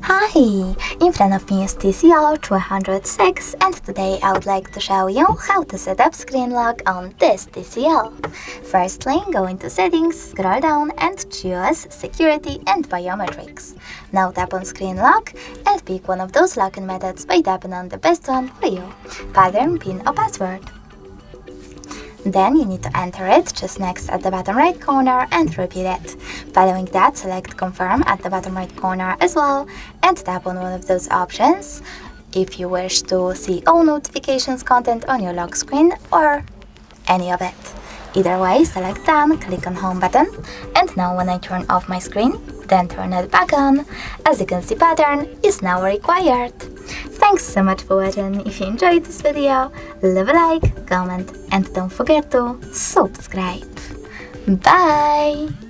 Hi! In front of me is TCL 206 and today I would like to show you how to set up screen lock on this TCL. Firstly, go into settings, scroll down and choose security and biometrics. Now tap on screen lock and pick one of those locking methods by tapping on the best one for you, pattern, pin or password. Then you need to enter it just next at the bottom right corner and repeat it. Following that, select confirm at the bottom right corner as well and tap on one of those options if you wish to see all notifications content on your lock screen or any of it. Either way, select done, click on home button, and now when I turn off my screen, then turn it back on, as you can see pattern is now required. Thanks so much for watching. If you enjoyed this video, leave a like, comment and don't forget to subscribe. Bye!